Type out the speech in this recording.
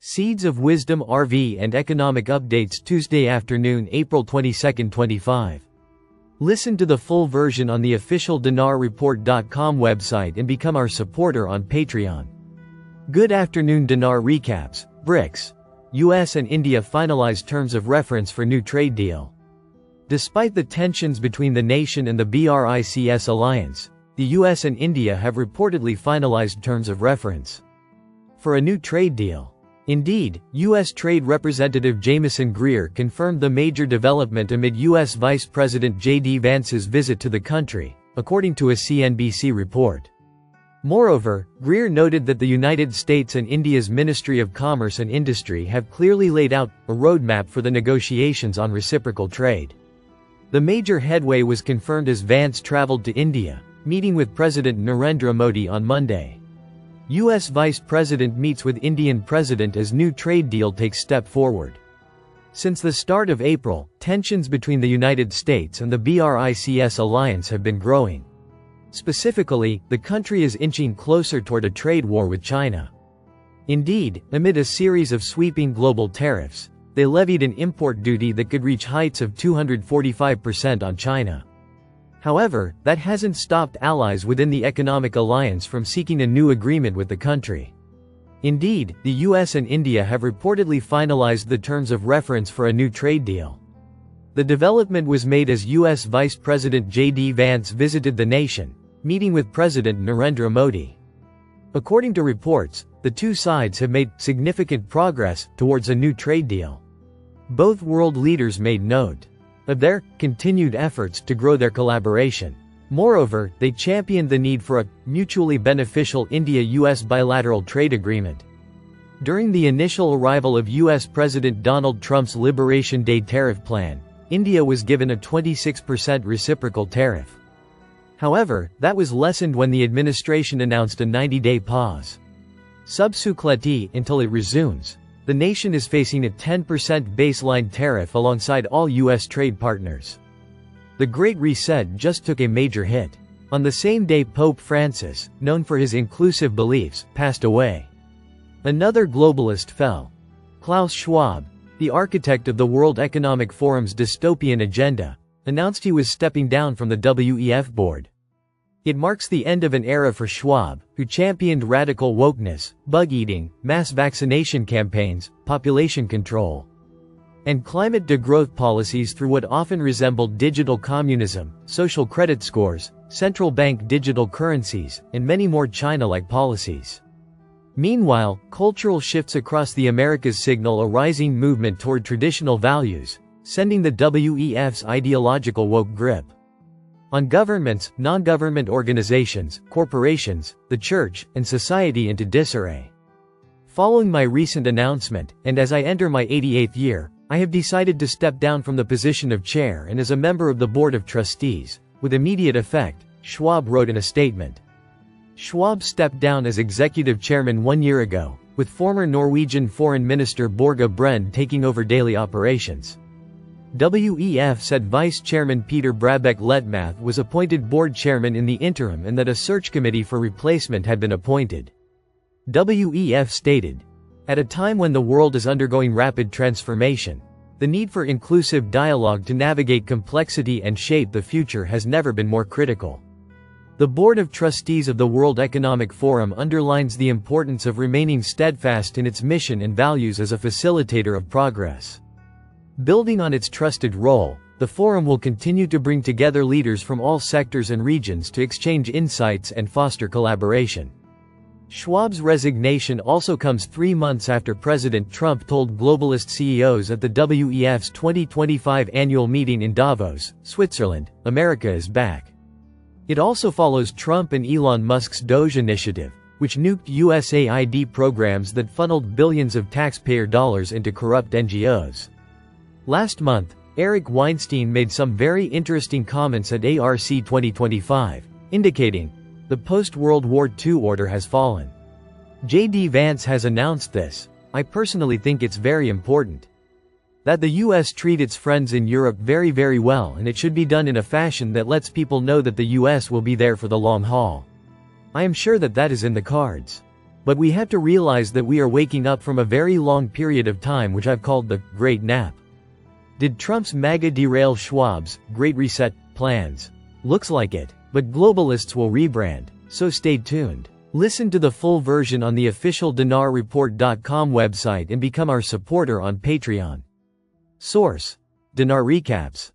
Seeds of Wisdom RV and Economic Updates Tuesday afternoon, April 22, 25. Listen to the full version on the official dinarreport.com website and become our supporter on Patreon. Good afternoon. Dinar recaps. BRICS. US and India finalized terms of reference for new trade deal. Despite the tensions between the nation and the BRICS alliance, the US and India have reportedly finalized terms of reference for a new trade deal. Indeed, U.S. Trade Representative Jamieson Greer confirmed the major development amid U.S. Vice President J.D. Vance's visit to the country, according to a CNBC report. Moreover, Greer noted that the United States and India's Ministry of Commerce and Industry have clearly laid out a roadmap for the negotiations on reciprocal trade. The major headway was confirmed as Vance traveled to India, meeting with President Narendra Modi on Monday. U.S. Vice President meets with Indian President as new trade deal takes step forward. Since the start of April, tensions between the United States and the BRICS alliance have been growing. Specifically, the country is inching closer toward a trade war with China. Indeed, amid a series of sweeping global tariffs, they levied an import duty that could reach heights of 245% on China. However, that hasn't stopped allies within the economic alliance from seeking a new agreement with the country. Indeed, the US and India have reportedly finalized the terms of reference for a new trade deal. The development was made as US Vice President J.D. Vance visited the nation, meeting with President Narendra Modi. According to reports, the two sides have made significant progress towards a new trade deal. Both world leaders made note of their continued efforts to grow their collaboration. Moreover, they championed the need for a mutually beneficial India-US bilateral trade agreement. During the initial arrival of US President Donald Trump's Liberation Day tariff plan, India was given a 26% reciprocal tariff. However, that was lessened when the administration announced a 90-day pause. Subsequently, until it resumes, the nation is facing a 10% baseline tariff alongside all U.S. trade partners. The Great Reset just took a major hit. On the same day, Pope Francis, known for his inclusive beliefs, passed away. Another globalist fell. Klaus Schwab, the architect of the World Economic Forum's dystopian agenda, announced he was stepping down from the WEF board. It marks the end of an era for Schwab, who championed radical wokeness, bug-eating, mass vaccination campaigns, population control, and climate degrowth policies through what often resembled digital communism, social credit scores, central bank digital currencies, and many more China-like policies. Meanwhile, cultural shifts across the Americas signal a rising movement toward traditional values, sending the WEF's ideological woke grip on governments, non-government organizations, corporations, the church, and society into disarray. Following my recent announcement, and as I enter my 88th year, I have decided to step down from the position of chair and as a member of the board of trustees, with immediate effect, Schwab wrote in a statement. Schwab stepped down as executive chairman 1 year ago, with former Norwegian Foreign Minister Børge Brende taking over daily operations. WEF said Vice Chairman Peter Brabeck Letmath was appointed board chairman in the interim and that a search committee for replacement had been appointed. WEF stated, "At a time when the world is undergoing rapid transformation, the need for inclusive dialogue to navigate complexity and shape the future has never been more critical." The Board of Trustees of the World Economic Forum underlines the importance of remaining steadfast in its mission and values as a facilitator of progress. Building on its trusted role, the forum will continue to bring together leaders from all sectors and regions to exchange insights and foster collaboration. Schwab's resignation also comes 3 months after President Trump told globalist CEOs at the WEF's 2025 annual meeting in Davos, Switzerland, "America is back." It also follows Trump and Elon Musk's Doge initiative, which nuked USAID programs that funneled billions of taxpayer dollars into corrupt NGOs. Last month, Eric Weinstein made some very interesting comments at ARC 2025, indicating, "The post-World War II order has fallen." J.D. Vance has announced this. I personally think it's very important that the US treat its friends in Europe very well, and it should be done in a fashion that lets people know that the US will be there for the long haul. I am sure that that is in the cards. But we have to realize that we are waking up from a very long period of time which I've called the Great Nap. Did Trump's MAGA derail Schwab's Great Reset plans? Looks like it. But globalists will rebrand, so stay tuned. Listen to the full version on the official dinarreport.com website and become our supporter on Patreon. Source: Dinar Recaps.